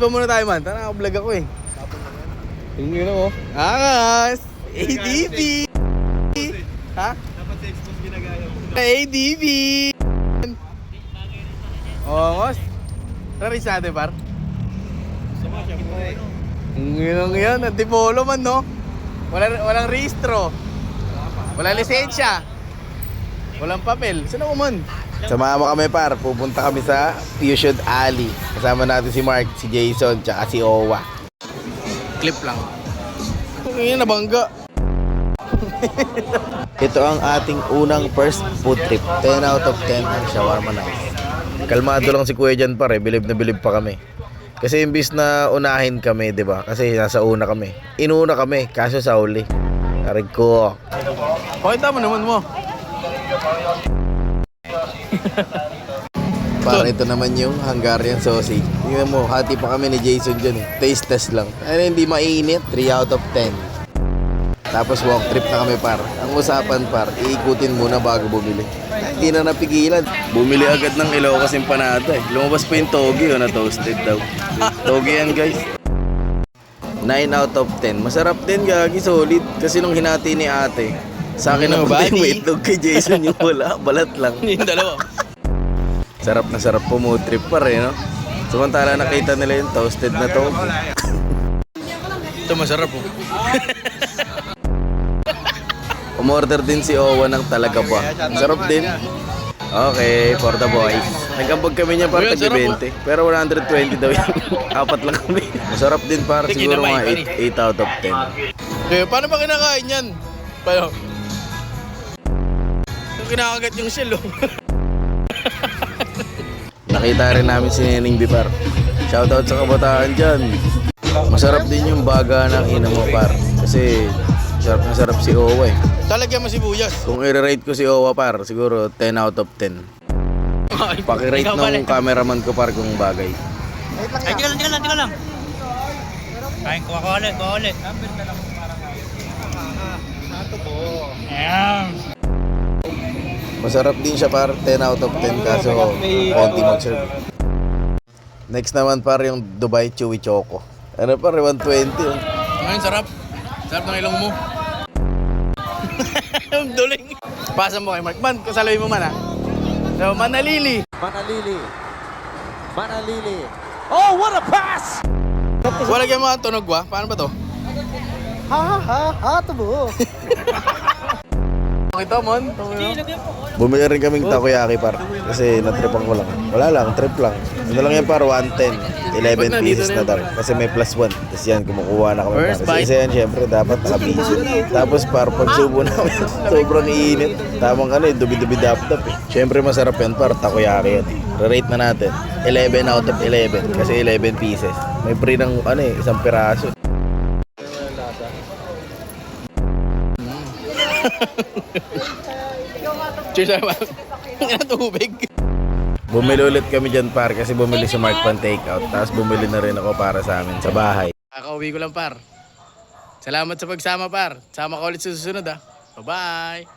pa muna tayo man. Tara, vlog ako eh. Tingin ako. Angas! ADB! Ha? Dapat sa expose ginagaya mo. ADB! Ongos. Raris natin par. Sama siya po eh. Ngayon yan, antipolo man no? Walang rehistro. Walang lisensya. Walang papel. Saan ako man? Samahan mo kami par, pupunta kami sa Fusion Alley. Kasama natin si Mark, si Jason, tsaka si Owa. Clip lang. Ngayon nabangga. Ito ang ating unang first food trip. 10 out of 10 ang shawarma nice. Kalmado lang si Kuya dyan pare, bilib na bilib pa kami. Kasi imbis na unahin kami, di ba? Kasi nasa una kami. Inuna kami, kaso sa uli. Arig ko. Pakita mo naman mo. Parang ito naman yung Hungarian sausage. Tingnan mo, hati pa kami ni Jason dyan eh. Taste test lang. Ano hindi mainit, 3 out of 10. Tapos walk trip na kami par. Ang usapan par, iikutin muna bago bumili. Hindi na napigilan. Bumili agad ng Ilocos empanada eh. Lumabas pa yung togi na toasted daw. Togi yan guys. 9 out of 10. Masarap din gagi, solid. Kasi nung hinati ni ate, sa akin ang yung itlog, kay Jason yung wala, balat lang. Yung dalawa. Sarap na sarap po mood trip par eh, no? Samantala nakita nila yung toasted na to. Ito masarap po. Umorder din si Owa ng talaga pa. Sarap din. Okay, for the boys. Nagkambag kami niya para tag-20. Pero 120 daw yun. Apat lang kami. Masarap din para siguro mga 8 out of 10. Eh, paano ba kinakain yan? Paano? Kinakagat yung shell oh. Nakita rin namin si Neneng Bipar. Shoutout sa kabataan dyan. Masarap din yung baga ng ina mo par. Kasi sarap na sarap si Owa eh. Talagyan mo sibuyas. Kung i-rate ko si Owa par, siguro 10 out of 10. Paki-rate ng cameraman ko par kung bagay. Ay, tika lang. Kain, kuha ulit. Ito po. Ayan. Masarap din siya par, 10 out of 10 kaso konti mag-serve. Next naman par yung Dubai Chewy Choco. Ano par, 120 oh. Ngayon sarap. Sarap ng ilong mo. Ang duling. Pasa mo kay Mark. Man, kasaloy mo man ha. So, Manalili. Oh, what a pass! Wala mo ang tunog wa? Paano ba to? Ha, tubo. Pakita mon. Bumili rin kaming takoyaki par. Kasi natripan ko lang. Wala lang, trip lang. Ano lang yan par, 110. 11 pieces na daw. Kasi may plus 1. Tapos yan, kumukuha na kami par. Kasi yan, syempre, dapat nakabiso. Tapos par, pagsubo namin, sobrang iinit. Tamang ano eh, dubi-dubi dap-dap eh. Syempre, masarap yan par, takoyaki yan. Rate na natin. 11 out of 11. Kasi 11 pieces. May free ng ano eh, isang piraso. Cheers naman. Ang tubig. Bumili ulit kami dyan par kasi bumili si Mark pan takeout. Tapos bumili na rin ako para sa amin sa bahay. Kakauwi ko lang par. Salamat sa pagsama par. Sama ka ulit sa susunod ah. Bye-bye.